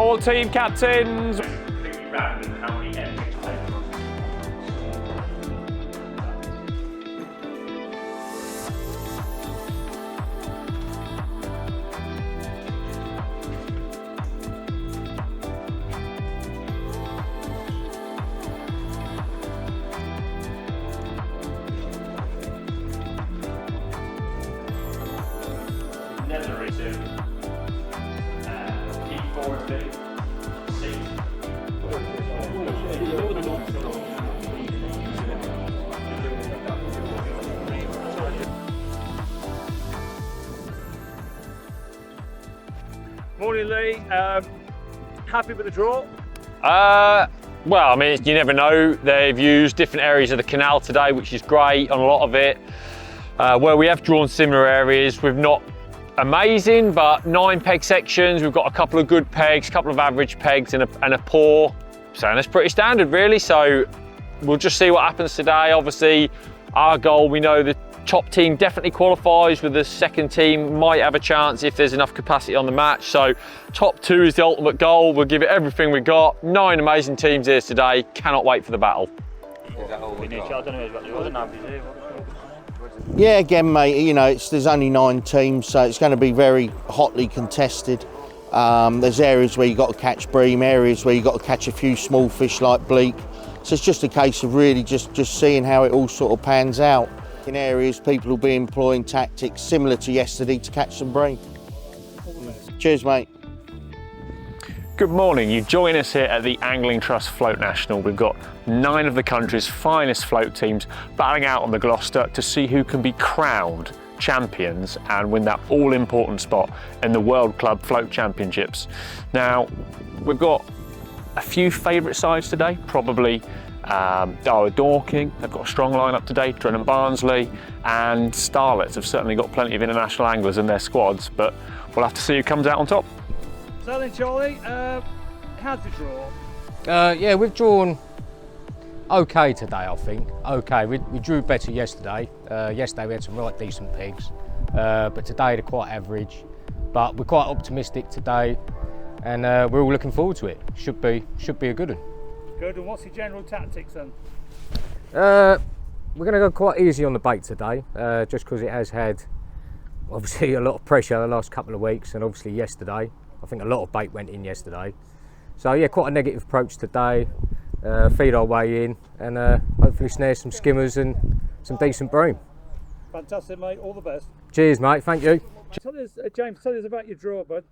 your team captains. Morning, Lee. Happy with the draw? Well, I mean, you never know. They've used different areas of the canal today, which is great on a lot of it. Where we have drawn similar areas, we've not amazing, but 9 peg sections. We've got a couple of good pegs, a couple of average pegs, and a poor. So that's pretty standard, really. So we'll just see what happens today. Obviously, our goal, we know the top team definitely qualifies, with the second team might have a chance if there's enough capacity on the match. So top 2 is the ultimate goal. We'll give it everything we got. 9 amazing teams here today. Cannot wait for the battle. Yeah, again, mate, you know, there's only 9 teams, so it's going to be very hotly contested. There's areas where you've got to catch bream, areas where you've got to catch a few small fish like bleak. So it's just a case of really just seeing how it all sort of pans out. In areas, people will be employing tactics similar to yesterday to catch some bream. Cheers, mate. Good morning. You join us here at the Angling Trust Float National. We've got 9 of the country's finest float teams battling out on the Gloucester to see who can be crowned champions and win that all-important spot in the World Club Float Championships. Now, we've got a few favourite sides today, probably Darwin Dorking. They've got a strong lineup today. Drennan Barnsley and Starlets have certainly got plenty of international anglers in their squads, but we'll have to see who comes out on top. So then, Charlie, how's the draw? Yeah, we've drawn okay today, I think. Okay, we drew better yesterday. Yesterday we had some right decent pigs, but today they're quite average. But we're quite optimistic today, and we're all looking forward to it. Should be a good one. Good, and what's your general tactics then? We're going to go quite easy on the bait today, just because it has had obviously a lot of pressure the last couple of weeks, and obviously yesterday. I think a lot of bait went in yesterday. So yeah, quite a negative approach today. Feed our way in and hopefully snare some skimmers and some decent bream. Fantastic, mate. All the best. Cheers, mate. Thank you. James, tell us about your draw, bud.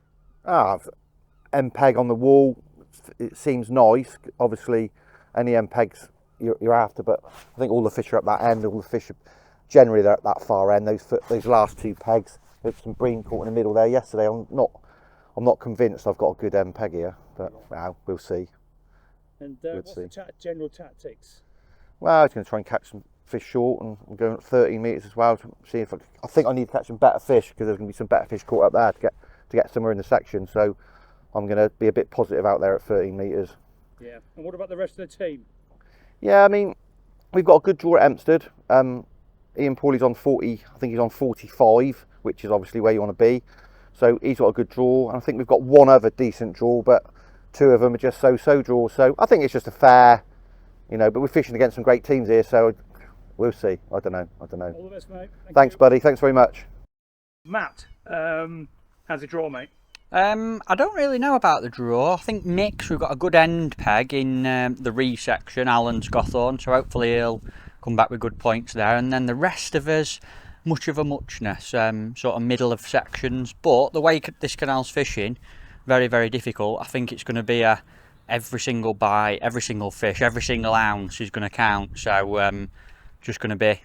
MPEG on the wall. It seems nice. Obviously, any MPEGs you're after, but I think all the fish are at that end. All the fish are generally they're at that far end. Those last 2 pegs, there's some bream caught in the middle there yesterday. I'm not convinced I've got a good MPEG here, but well, we'll see. And what's the general tactics? Well, I was going to try and catch some fish short, and I'm going at 13 metres as well to see if I think I need to catch some better fish, because there's going to be some better fish caught up there to get somewhere in the section. So I'm going to be a bit positive out there at 13 metres. Yeah. And what about the rest of the team? Yeah, I mean, we've got a good draw at Hempstead. Ian Pauly's on 40. I think he's on 45, which is obviously where you want to be. So he's got a good draw, and I think we've got 1 other decent draw, but 2 of them are just so-so draws. So I think it's just a fair, you know, but we're fishing against some great teams here, so we'll see. I don't know. All the best, mate. Thanks, buddy. Thanks very much. Matt, how's the draw, mate? I don't really know about the draw. I think Mick's, we've got a good end peg in the Reeve section, Alan Scawthorne, so hopefully he'll come back with good points there. And then the rest of us, much of a muchness, sort of middle of sections. But the way this canal's fishing, very, very difficult. I think it's going to be every single bite, every single fish, every single ounce is going to count. So just going to be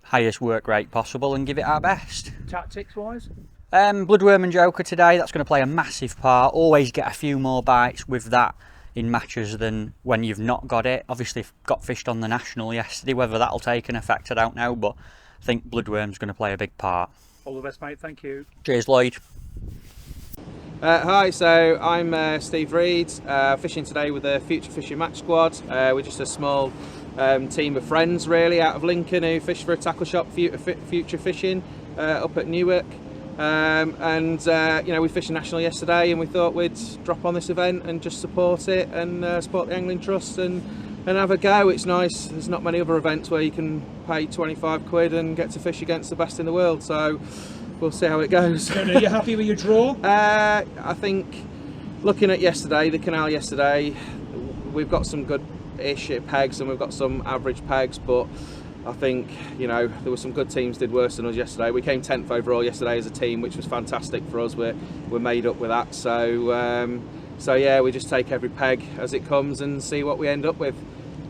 highest work rate possible and give it our best. Tactics-wise? Bloodworm and Joker today, that's going to play a massive part. Always get a few more bites with that in matches than when you've not got it. Obviously got fished on the National yesterday, whether that'll take an effect I don't know, but I think Bloodworm's going to play a big part. All the best, mate. Thank you. Cheers, Lloyd. Hi, so I'm Steve Reed, fishing today with the Future Fishing Match Squad. We're just a small team of friends really out of Lincoln who fish for a tackle shop, Future Fishing, up at Newark. You know, we fished a national yesterday, and we thought we'd drop on this event and just support it and support the Angling Trust and have a go. It's nice. There's not many other events where you can pay 25 quid and get to fish against the best in the world. So we'll see how it goes. Are you happy with your draw? I think looking at yesterday, the canal yesterday, we've got some good-ish pegs and we've got some average pegs, but I think, you know, there were some good teams did worse than us yesterday. We came 10th overall yesterday as a team, which was fantastic for us. We're made up with that. So yeah, we just take every peg as it comes and see what we end up with.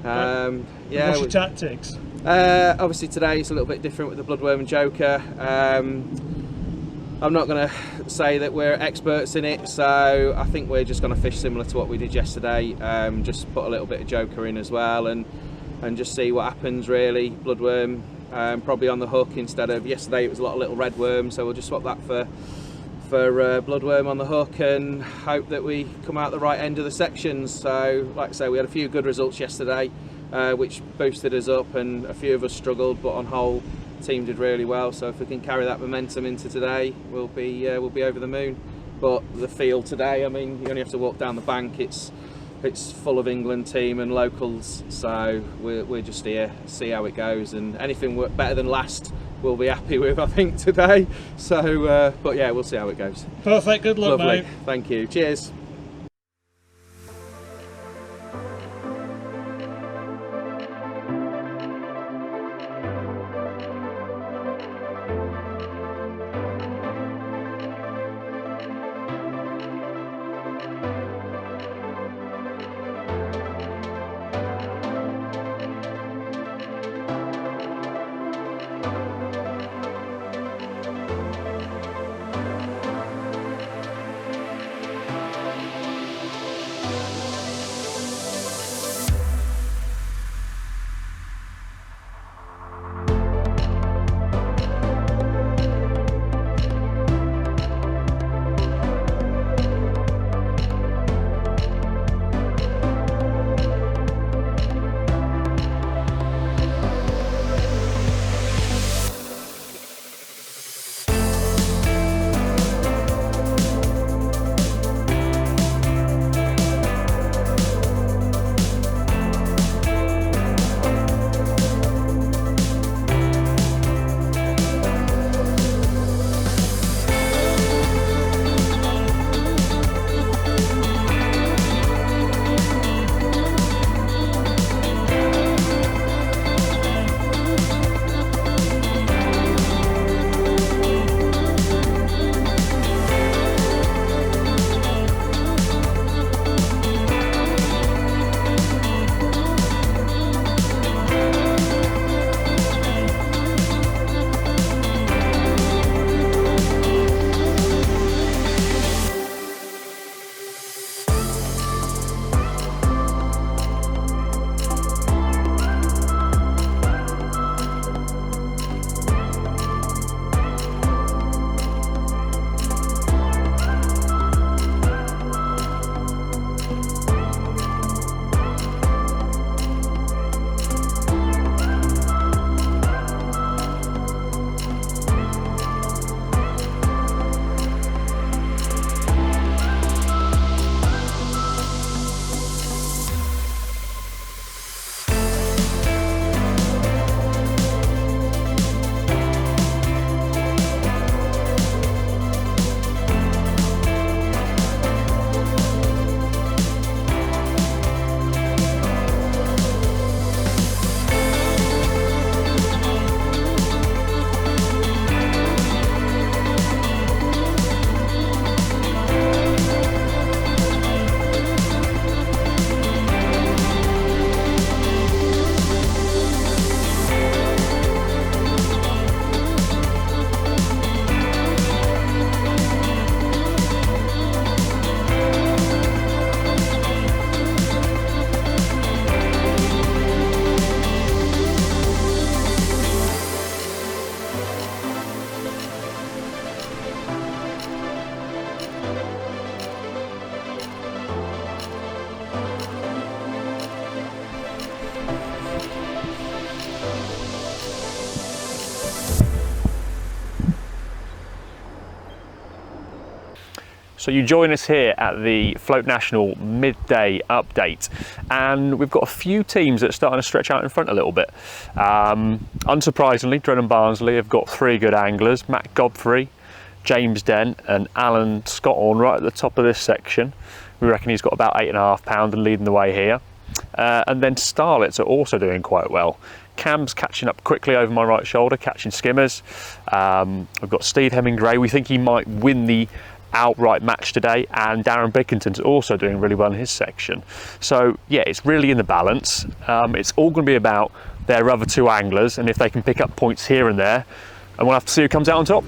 Yeah. What's your tactics? Obviously today it's a little bit different with the bloodworm and joker. I'm not going to say that we're experts in it, so I think we're just going to fish similar to what we did yesterday. Just put a little bit of joker in as well and just see what happens really. Bloodworm probably on the hook instead of yesterday. It was a lot of little red worms, so we'll just swap that for bloodworm on the hook and hope that we come out the right end of the sections. So like I say, we had a few good results yesterday, which boosted us up, and a few of us struggled, but on whole the team did really well. So if we can carry that momentum into today, we'll be over the moon. But the field today, I mean, you only have to walk down the bank. It's full of England team and locals, so we're just here, see how it goes, and anything better than last we'll be happy with, I think, today. So, but yeah, we'll see how it goes. Perfect, good luck, Lovely. mate. Thank you, cheers. So you join us here at the Float National midday update, and we've got a few teams that are starting to stretch out in front a little bit. Unsurprisingly, Dren and Barnsley have got 3 good anglers, Matt Godfrey, James Dent and Alan Scotthorne right at the top of this section. We reckon he's got about 8.5 pound and leading the way here. And then Starlets are also doing quite well. Cam's catching up quickly over my right shoulder, catching skimmers. We've got Steve Hemingway, we think he might win the outright match today, and Darren Bickington's also doing really well in his section. So yeah, it's really in the balance. It's all going to be about their other 2 anglers and if they can pick up points here and there, and we'll have to see who comes out on top.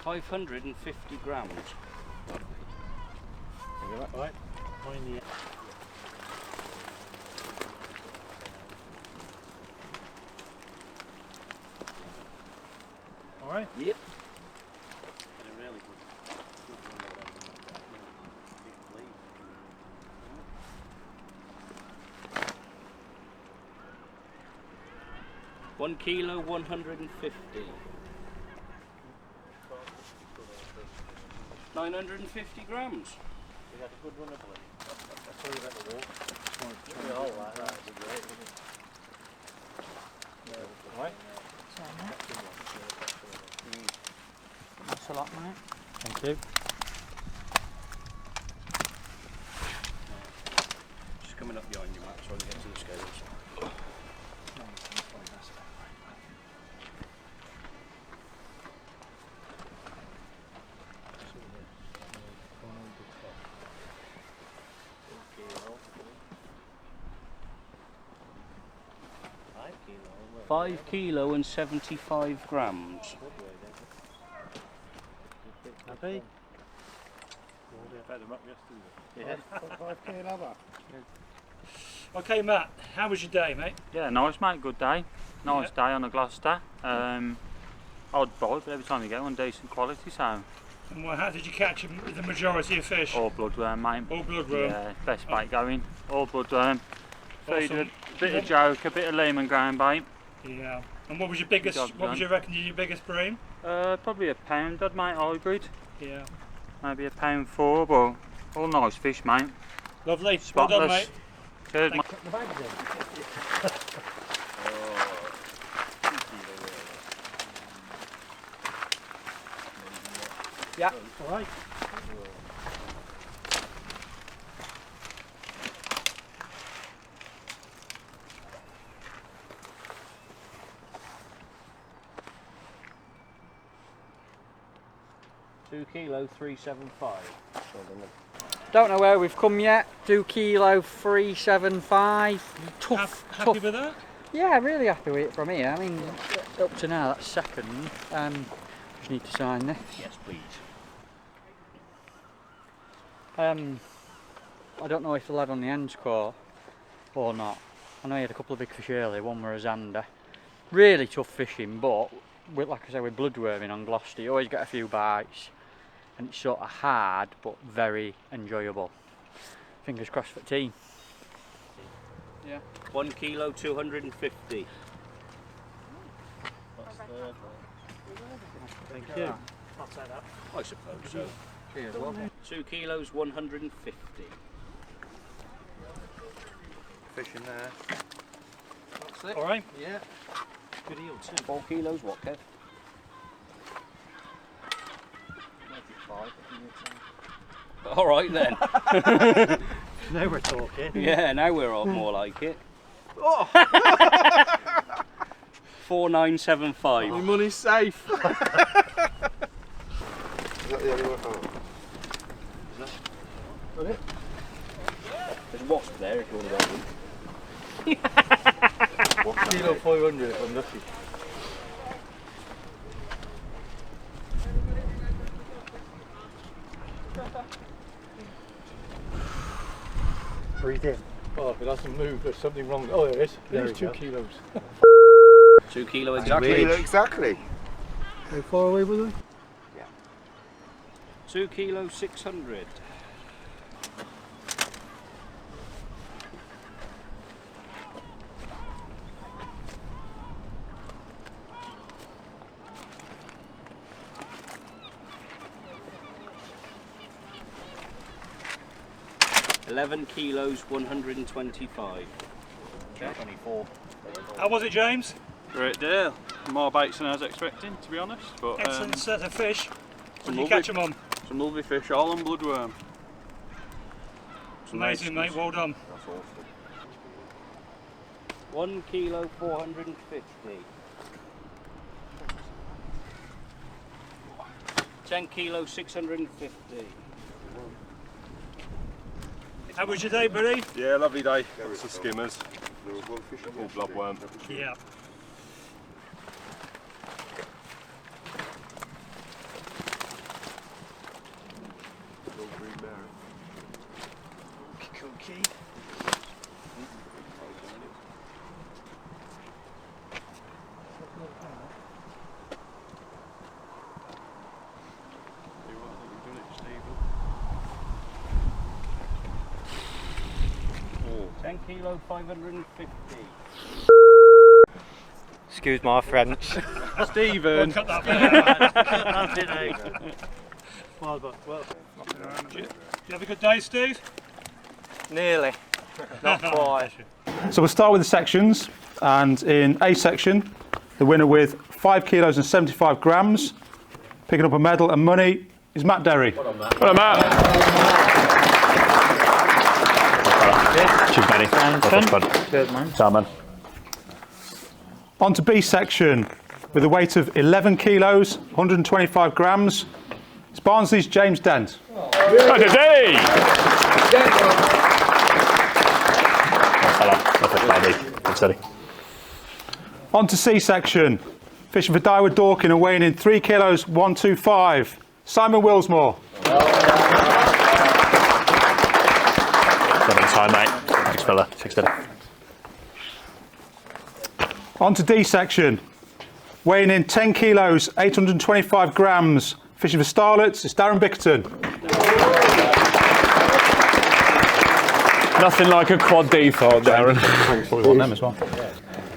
$550 grams. Right. All right. Yep. Really good. 1 kilo 150. 950 grams. We had a good run of it. That's a lot, mate. Thank you. Just coming up behind you, Matt, so I can get to the scales. Five kilo and 75 grams. Happy? Okay, Matt, how was your day, mate? Yeah, nice mate, good day. Nice day on a Gloucester. Odd bite, but every time you get one, decent quality, so. And how did you catch the majority of fish? All bloodworm, mate. All bloodworm? Yeah, best bait going. All bloodworm. Feed Awesome. a bit of joke, a bit of Lehman ground bait. Yeah. And what was your biggest, Job what was done. you reckon your biggest bream? Probably a pound, I'd mate, hybrid. Yeah. Maybe a £1.4, but all nice fish, mate. Lovely. Spotless. Well done, mate. Cheers, mate. Yeah. All right. Two kilo 375. Don't know where we've come yet. 2 kilo 375. Tough. Happy tough. with that? Yeah, really happy with it from here. I mean, up to now, that's second. Just need to sign this. Yes, please. I don't know if the lad on the end's caught or not. I know he had a couple of big fish earlier. One were a zander. Really tough fishing, but like I say, with bloodworming on Gloucester, you always get a few bites, and it's sort of hard but very enjoyable. Fingers crossed for the team. Yeah. 1 kilo 250. Thank you. I'll say that. I suppose so. Cheers, love. 2 kilos 150. Fish in there. That's it. All right. Yeah. Good eel too. 4 kilos what, Kev? All right then. Now we're talking. Yeah, now we're all more like it. 4975. My money's safe. Is that the only one? Oh. There's a wasp there if you want to go in. Kilo 500 if I'm lucky. Breathe in. Oh, if it hasn't moved, there's something wrong. Oh, there it is. There There's we 2 go. kilos. 2 kilo exactly. Exactly. How far away was it? 2 kilo 600. $11 kilos 125. 24. How was it, James? Great deal. More bites than I was expecting, to be honest. But Excellent set of fish. What did you lovely- catch them on? some lovely fish, all on bloodworm. Some Amazing, nice- mate. Well done. 1 kilo 450. 10 kilo 650. How was your day, buddy? Yeah, lovely day. Lots of skimmers. All bloodworm. Yeah. Oh. 10 kilo 550. Excuse my French. Stephen. Cut that bit out. Well, Do you have a good day, Steve? Nearly. Not quite. So we'll start with the sections, and in A section, the winner with 5 kilos and 75 grams, picking up a medal and money, is Matt Derry. Well done, Matt. Cheers, Benny. Good, man. Ciao, man. On to B section, with a weight of 11 kilos, 125 grams, it's Barnsley's James Dent. On to C section, fishing for Daiwood Dorking and weighing in 3 kilos, 125, Simon Willsmore. Time, mate. Thanks, fella. 6 On to D section, weighing in 10 kilos, 825 grams, fishing for Starlets, it's Darren Bickerton. Nothing like a quad default, Darren. Thanks for them as well.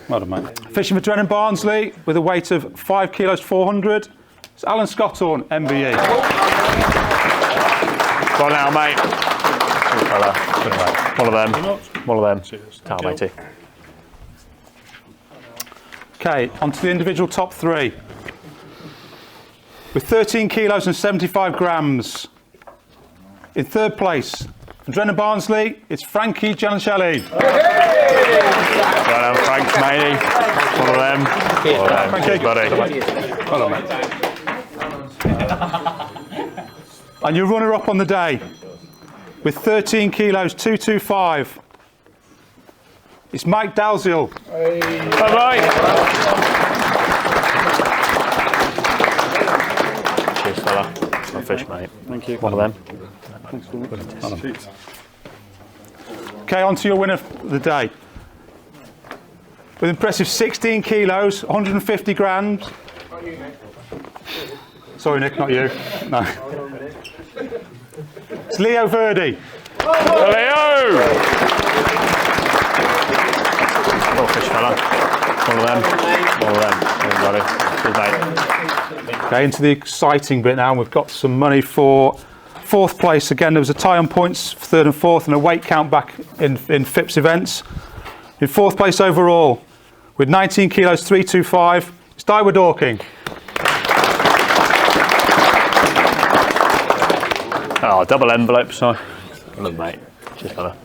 Well done, mate. Fishing for Drennan Barnsley with a weight of 5 kilos, 400, it's Alan Scotthorne, MBE. Well now, mate. One of them. One of them. Ciao, matey. Okay, on to the individual top 3. With 13 kilos and 75 grams. In 3rd place, from Drennan Barnsley, it's Frankie Giancelli. Well done, Frank, matey. One of them. Well done, Frankie. buddy. Well done, mate. And your runner-up on the day, with 13 kilos, 225, it's Mike Dalziel. Bye-bye. Cheers, fella. Well fish, mate. Thank you. One of them. Okay, on to your winner of the day. With impressive 16 kilos, 150 grams. Sorry, Nick, not you. No. It's Leo Verdi. Leo! Well fish, fella. One of them. One of them. Everybody. Cheers, mate. Okay, into the exciting bit now. We've got some money for 4th place. Again, there was a tie on points for 3rd and 4th and a weight count back in FIPS events. In 4th place overall, with 19 kilos, 325, it's Daiwood Dorking. Oh, double envelope, so. Look, mate. Cheers, fella.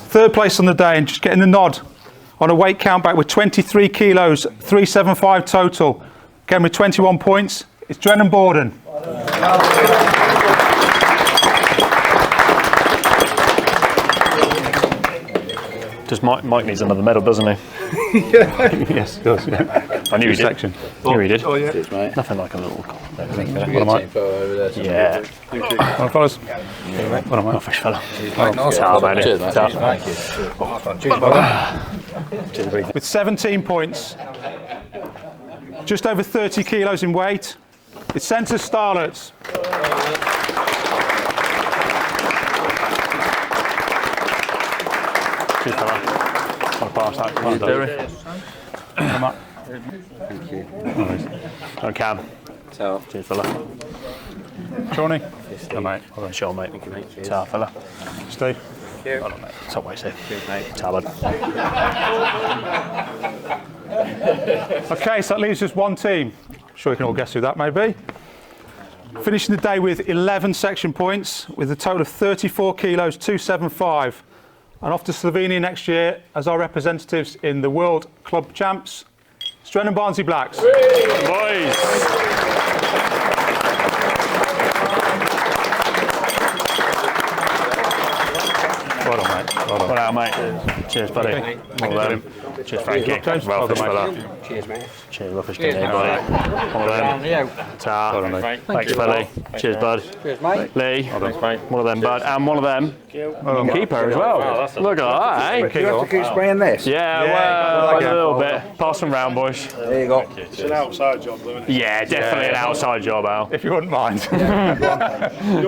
3rd place on the day and just getting the nod on a weight count back with 23 kilos, 375 total. Again with 21 points, it's Drennan Borden. Just Mike needs another medal, doesn't he? Yes, he does, yeah. I knew he did. Section. Knew he did. Oh, yeah. Cheers, mate. Nothing like a little. What am I? Yeah. Well, fellas. What am I? Oh, fish fella. Ciao, mate. Cheers, mate. Cheers, mate. With 17 points, just over 30 kilos in weight, it's Centre Starlets. Cheers, fella. I'll pass that. Come on, Derry. Come on. Thank you. On Cam. Ciao. Cheers, fella. Shawnee. Oh, mate. Well done, Sean, mate. Thank you, mate. Cheers. Ciao, fella. Steve. Well done, mate. Top way, Steve. Cheers, mate. Ciao, bud. Okay, so that leaves just one team. I'm sure you can all guess who that may be. Finishing the day with 11 section points, with a total of 34 kilos, 275. And off to Slovenia next year as our representatives in the World Club Champs, Drennan Barnsley Blacks. Boys. Well done, mate. Well done. Well out, mate. Cheers, buddy. Well done. Cheers, Frankie. James. Well fish, Well done, fella. Cheers, mate. Cheers, well fish, buddy. One of them. Ta. Well done, mate. Thanks, Billy. Cheers, bud. Cheers, mate. Lee. One of them, bud. And one of them. Keeper as well. Look at that, eh? You have to keep spraying this? Yeah, well, a little bit. Pass them round, boys. There you go. It's an outside job, though, isn't it? Yeah, definitely an outside job, Al. If you wouldn't mind. You don't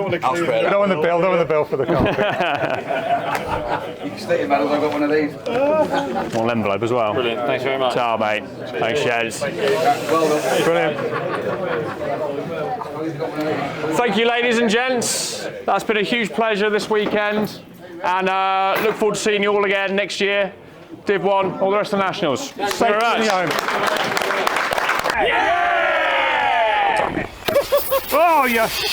want to clear it. Don't want the bill for the carpet. You can stick your medals, I've got one of these. One envelope as well. Brilliant. Thanks very much. Ciao, mate. Thanks, Sheds. Well done. Brilliant. Thank you, ladies and gents. That's been a huge pleasure this weekend, and look forward to seeing you all again next year. Div 1, all the rest of the Nationals. Thank you very much. Yeah! Oh, yes.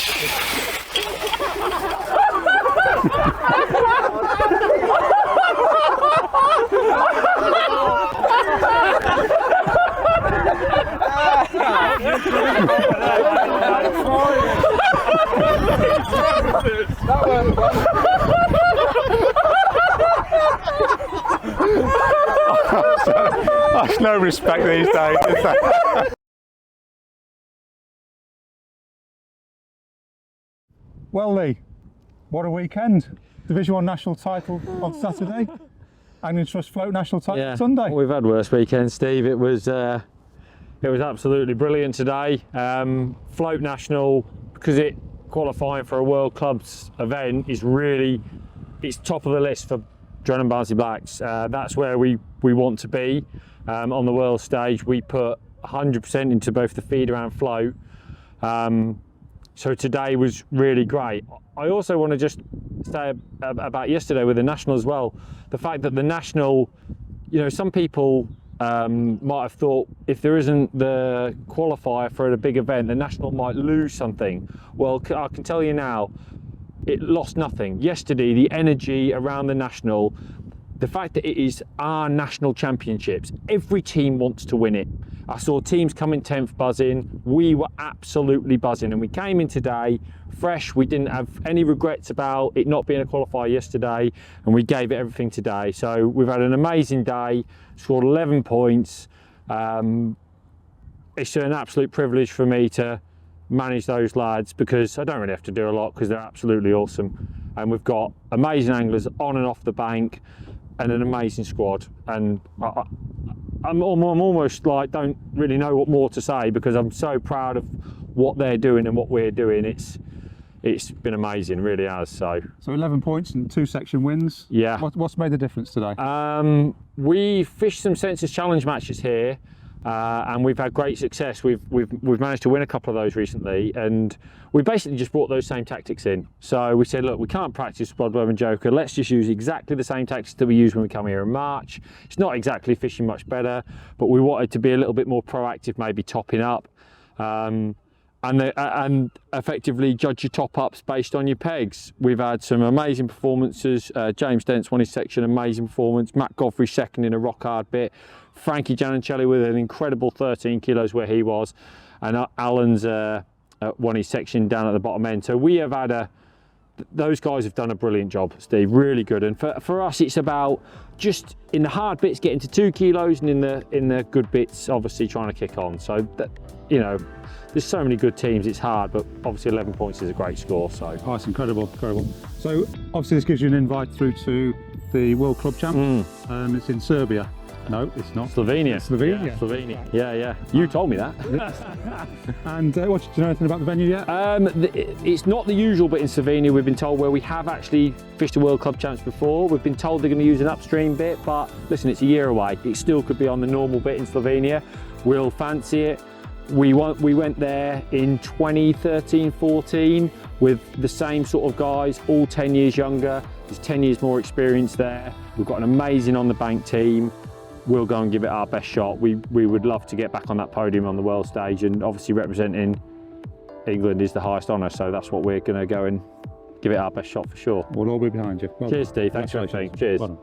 That's no respect these days, is there? Well, Lee, what a weekend. Division 1 national title on Saturday. Angling Trust Float national title Sunday. We've had worse weekends, Steve. It was absolutely brilliant today. Float national, because it qualifying for a World Clubs event is really, it's top of the list for Dren and Barnsley Blacks. That's where we want to be on the world stage. We put 100% into both the feeder and float. So today was really great. I also want to just say about yesterday with the National as well. The fact that the National, you know, some people might have thought if there isn't the qualifier for a big event, the National might lose something. Well, I can tell you now, it lost nothing. Yesterday, the energy around the National, the fact that it is our national championships, every team wants to win it. I saw teams come in 10th buzzing. We were absolutely buzzing, and we came in today fresh. We didn't have any regrets about it not being a qualifier yesterday, and we gave it everything today. So we've had an amazing day, scored 11 points. It's an absolute privilege for me to manage those lads, because I don't really have to do a lot because they're absolutely awesome. And we've got amazing anglers on and off the bank and an amazing squad. And I'm almost like don't really know what more to say, because I'm so proud of what they're doing and what we're doing. It's been amazing, really has. So 11 points and 2 section wins. Yeah. What's made the difference today? We fished some Census Challenge matches here, and we've had great success. We've managed to win a couple of those recently, and we basically just brought those same tactics in. So we said, look, we can't practice bloodworm and joker. Let's just use exactly the same tactics that we used when we come here in March. It's not exactly fishing much better, but we wanted to be a little bit more proactive, maybe topping up. And effectively judge your top ups based on your pegs. We've had some amazing performances. James Dent's won his section, amazing performance. Matt Godfrey second in a rock hard bit. Frankie Giannicelli with an incredible 13 kilos where he was. And Alan's won his section down at the bottom end. So we have had those guys have done a brilliant job, Steve, really good. And for us, it's about just in the hard bits getting to 2 kilos, and in the good bits, obviously trying to kick on. So that, you know, there's so many good teams, it's hard, but obviously 11 points is a great score. So oh, it's incredible. So obviously this gives you an invite through to the World Club Champ. It's in Serbia. No, it's not. Slovenia. Slovenia. Yeah, Slovenia. Yeah. You told me that. And do you know anything about the venue yet? It's not the usual bit in Slovenia. We've been told, where we have actually fished a World Club Champs before. We've been told they're going to use an upstream bit, but listen, it's a year away. It still could be on the normal bit in Slovenia. We'll fancy it. We went there in 2013-14 with the same sort of guys, all 10 years younger. There's 10 years more experience there. We've got an amazing on the bank team. We'll go and give it our best shot. We would love to get back on that podium on the world stage, and obviously representing England is the highest honour, so that's what we're going to go and give it our best shot for sure. We'll all be behind you. Cheers, Steve. Thanks for everything. Cheers. Well done.